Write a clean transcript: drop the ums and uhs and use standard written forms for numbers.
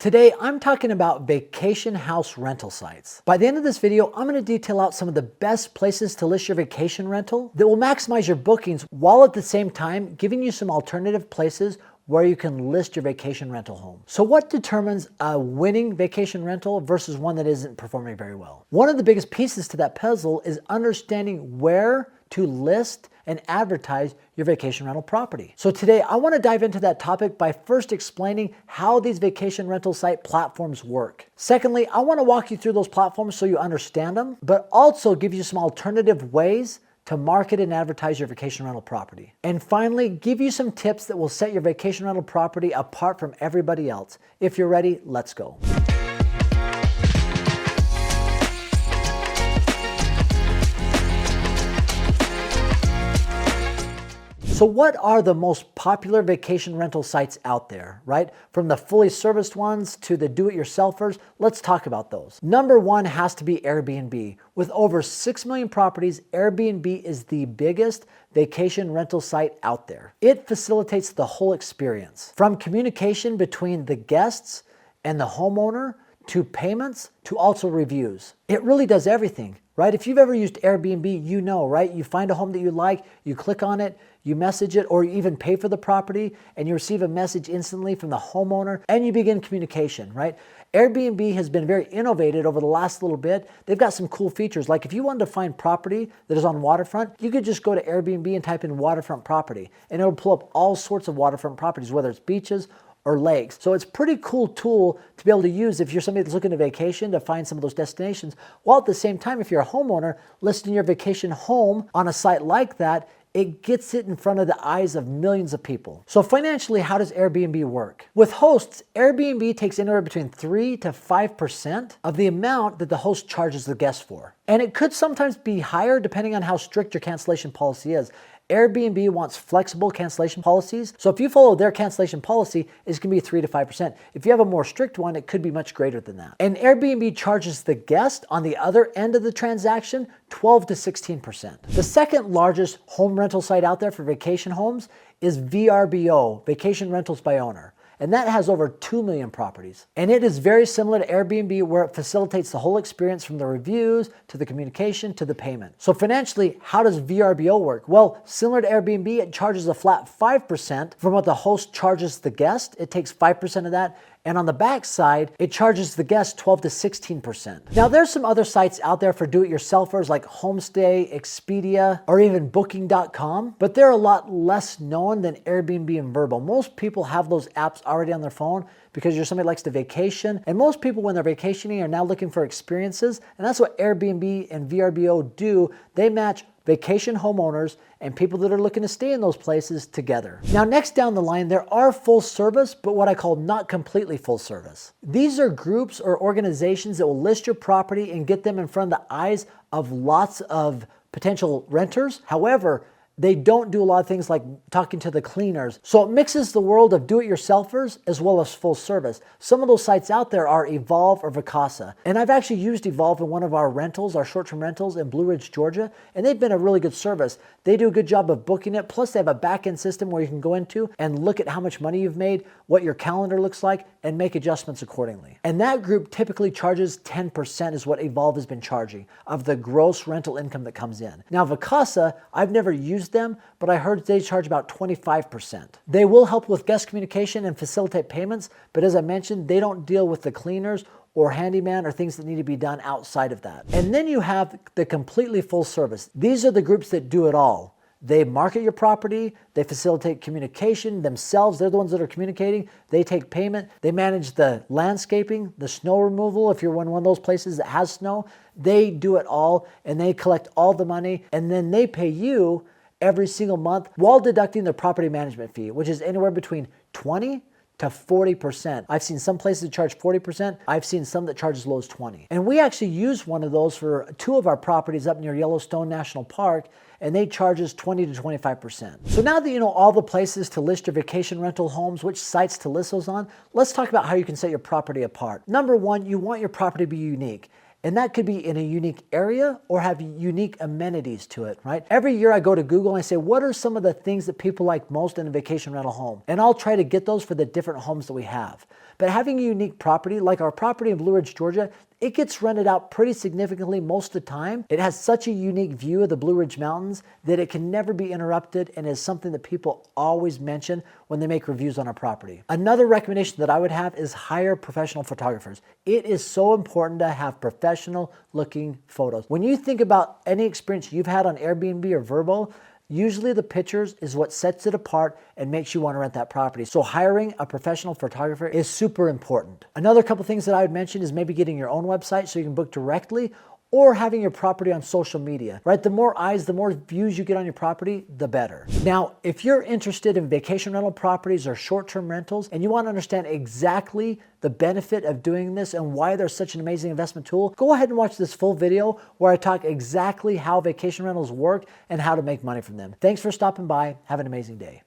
Today, I'm talking about vacation house rental sites. By the end of this video, I'm going to detail out some of the best places to list your vacation rental that will maximize your bookings while at the same time giving you some alternative places where you can list your vacation rental home. So what determines a winning vacation rental versus one that isn't performing very well? One of the biggest pieces to that puzzle is understanding where to list and advertise your vacation rental property. So today I want to dive into that topic by first explaining how these vacation rental site platforms work. Secondly, I want to walk you through those platforms so you understand them, but also give you some alternative ways to market and advertise your vacation rental property. And finally, give you some tips that will set your vacation rental property apart from everybody else. If you're ready, let's go. So what are the most popular vacation rental sites out there, right? From the fully serviced ones to the do-it-yourselfers, let's talk about those. Number one has to be Airbnb. With over 6 million properties, Airbnb is the biggest vacation rental site out there. It facilitates the whole experience, from communication between the guests and the homeowner, to payments, to also reviews. It really does everything, right? If you've ever used Airbnb, you know, right? You find a home that you like, you click on it, you message it, or you even pay for the property, and you receive a message instantly from the homeowner, and you begin communication, right? Airbnb has been very innovative over the last little bit. They've got some cool features. Like if you wanted to find property that is on waterfront, you could just go to Airbnb and type in waterfront property, and it'll pull up all sorts of waterfront properties, whether it's beaches or lakes. So it's a pretty cool tool to be able to use if you're somebody that's looking to vacation to find some of those destinations, while at the same time, if you're a homeowner listing your vacation home on a site like that, it gets it in front of the eyes of millions of people. So financially, how does Airbnb work? With hosts, Airbnb takes anywhere between 3 to 5% of the amount that the host charges the guest for. And it could sometimes be higher depending on how strict your cancellation policy is. Airbnb wants flexible cancellation policies. So if you follow their cancellation policy, it's going to be 3 to 5%. If you have a more strict one, it could be much greater than that. And Airbnb charges the guest on the other end of the transaction 12 to 16%. The second largest home rental site out there for vacation homes is VRBO, Vacation Rentals by Owner. And that has over 2 million properties. And it is very similar to Airbnb, where it facilitates the whole experience from the reviews to the communication to the payment. So financially, how does VRBO work? Well, similar to Airbnb, it charges a flat 5% from what the host charges the guest. It takes 5% of that. And on the back side, it charges the guest 12 to 16%. Now, there's some other sites out there for do-it-yourselfers like Homestay, Expedia, or even Booking.com, but they're a lot less known than Airbnb and Vrbo. Most people have those apps already on their phone because you're somebody who likes to vacation. And most people, when they're vacationing, are now looking for experiences. And that's what Airbnb and VRBO do. They match vacation homeowners and people that are looking to stay in those places together. Now, next down the line, there are full service, but what I call not completely full service. These are groups or organizations that will list your property and get them in front of the eyes of lots of potential renters. However, they don't do a lot of things like talking to the cleaners. So it mixes the world of do-it-yourselfers as well as full service. Some of those sites out there are Evolve or Vacasa. And I've actually used Evolve in one of our rentals, our short-term rentals in Blue Ridge, Georgia, and they've been a really good service. They do a good job of booking it. Plus they have a back-end system where you can go into and look at how much money you've made, what your calendar looks like, and make adjustments accordingly. And that group typically charges 10% is what Evolve has been charging of the gross rental income that comes in. Now, Vacasa, I've never used them, but I heard they charge about 25%. They will help with guest communication and facilitate payments, but as I mentioned, they don't deal with the cleaners or handyman or things that need to be done outside of that. And then you have the completely full service. These are the groups that do it all. They market your property, they facilitate communication themselves, they're the ones that are communicating, they take payment, they manage the landscaping, the snow removal, if you're in one of those places that has snow, they do it all, and they collect all the money, and then they pay you every single month while deducting their property management fee, which is anywhere between 20 to 40%. I've seen some places that charge 40%. I've seen some that charge as low as 20. And we actually use one of those for 2 of our properties up near Yellowstone National Park, and they charge us 20 to 25%. So now that you know all the places to list your vacation rental homes, which sites to list those on, let's talk about how you can set your property apart. Number one, you want your property to be unique. And that could be in a unique area or have unique amenities to it, right? Every year I go to Google and I say, what are some of the things that people like most in a vacation rental home? And I'll try to get those for the different homes that we have. But having a unique property, like our property in Blue Ridge, Georgia, it gets rented out pretty significantly most of the time. It has such a unique view of the Blue Ridge Mountains that it can never be interrupted and is something that people always mention when they make reviews on our property. Another recommendation that I would have is hire professional photographers. It is so important to have professional looking photos. When you think about any experience you've had on Airbnb or Vrbo, usually the pictures is what sets it apart and makes you want to rent that property. So hiring a professional photographer is super important. Another couple things that I would mention is maybe getting your own website so you can book directly, or having your property on social media, right? The more eyes, the more views you get on your property, the better. Now, if you're interested in vacation rental properties or short-term rentals, and you want to understand exactly the benefit of doing this and why they're such an amazing investment tool, go ahead and watch this full video where I talk exactly how vacation rentals work and how to make money from them. Thanks for stopping by. Have an amazing day.